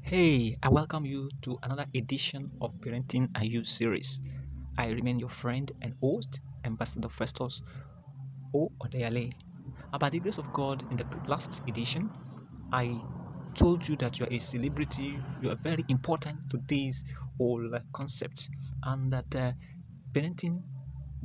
Hey, I welcome you to another edition of Parenting and You series. I remain your friend and host, Ambassador Festus O. Odeyale. By the grace of God, in the last edition, I told you that you are a celebrity, you are very important to this whole concept, and that parenting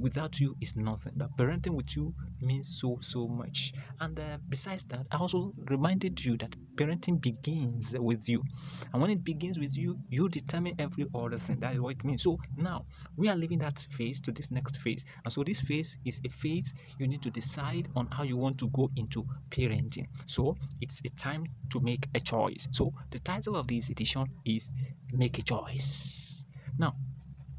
without you is nothing. That parenting with you means so much. And besides that, I also reminded you that parenting begins with you, and when it begins with you, you determine every other thing. That is what it means. So now we are leaving that phase to this next phase, and so this phase is a phase you need to decide on how you want to go into parenting. So it's a time to make a choice. So the title of this edition is Make a Choice. Now,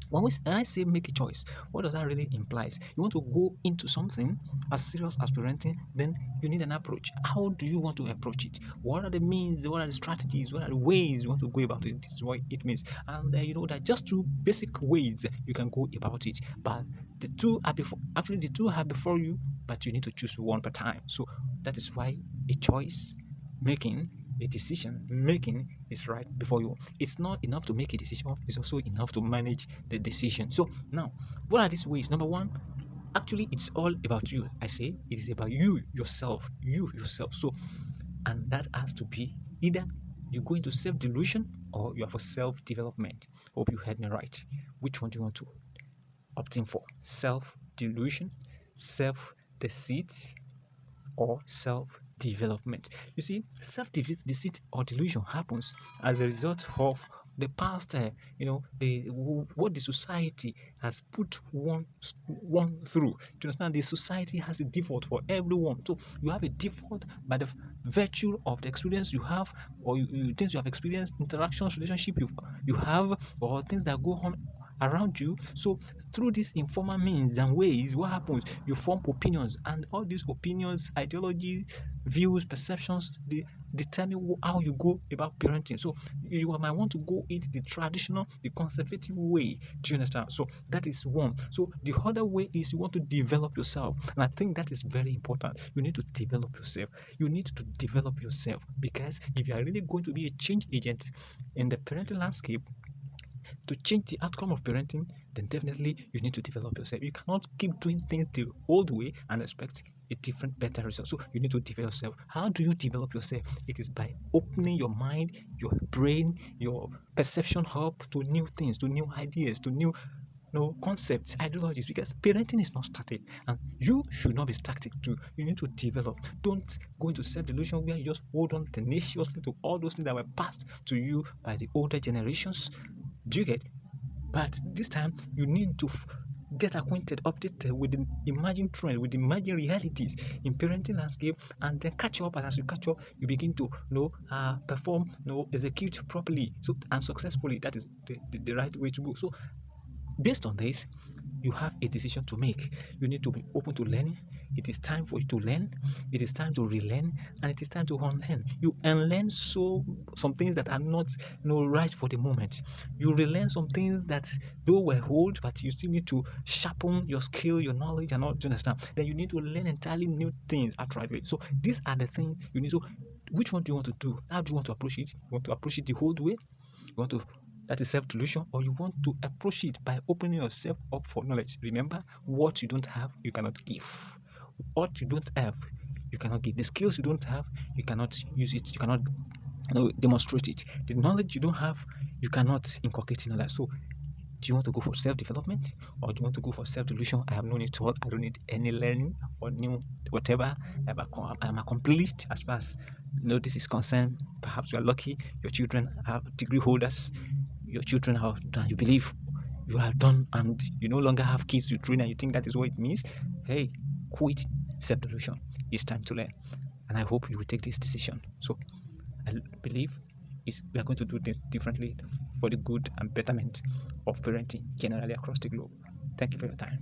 when I say make a choice, what does that really imply? You want to go into something as serious as parenting, then you need an approach. How do you want to approach it? What are the means? What are the strategies? What are the ways you want to go about it? This is what it means. And you know that just two basic ways you can go about it. But the two are before. Actually, the two are before you, but you need to choose one per time. So that is why a choice making a decision making is right before you. It's not enough to make a decision, it's also enough to manage the decision. So now, what are these ways? Number one, actually it's all about you. I say it is about you yourself. So, and that has to be either you go into self-delusion or you are for self-development. Hope you heard me right. Which one do you want to opt in for? Self-delusion, self-deceit, or self-development. You see, self-deceit or delusion happens as a result of the past, what the society has put one through. Do you understand? The society has a default for everyone. So you have a default by the virtue of the experience you have, or things you have experienced, interactions, relationship you have, or things that go on around you. So through these informal means and ways, what happens? You form opinions, and all these opinions, ideology, views, perceptions, they determine how you go about parenting. So you might want to go it the traditional, the conservative way. Do you understand? So that is one. So the other way is you want to develop yourself, and I think that is very important. You need to develop yourself. You need to develop yourself, because if you are really going to be a change agent in the parenting landscape, to change the outcome of parenting, then definitely you need to develop yourself. You cannot keep doing things the old way and expect a different, better result. So you need to develop yourself. How do you develop yourself? It is by opening your mind, your brain, your perception hub to new things, to new ideas, to new concepts, ideologies, because parenting is not static and you should not be static too. You need to develop. Don't go into self-delusion where you just hold on tenaciously to all those things that were passed to you by the older generations. Do you get? But this time you need to get acquainted, updated with the emerging trend, with the emerging realities in parenting landscape, and then catch up. And as you catch up, you begin to perform, execute properly, so and successfully. That is the right way to go. So based on this, you have a decision to make. You need to be open to learning. It is time for you to learn. It is time to relearn, and it is time to unlearn. You unlearn some things that are not right for the moment. You relearn some things that though were old, but you still need to sharpen your skill, your knowledge, and all. Do you understand? Then you need to learn entirely new things outrightly. So these are the things you need to. Which one do you want to do? How do you want to approach it? You want to approach it the old way? You want to, that is self-delusion, or you want to approach it by opening yourself up for knowledge. Remember, what you don't have, you cannot give. What you don't have, you cannot give. The skills you don't have, you cannot use it. You cannot demonstrate it. The knowledge you don't have, you cannot inculcate in your life. So do you want to go for self-development, or do you want to go for self-delusion? I have no need to all. I don't need any learning or new whatever. I'm accomplished as far as this is concerned. Perhaps you are lucky. Your children are degree holders. Your children have done. You believe you are done, and you no longer have kids to train, and you think that is what it means. Hey, quit self-delusion. It's time to learn, and I hope you will take this decision. So I believe we are going to do things differently for the good and betterment of parenting generally across the globe. Thank you for your time.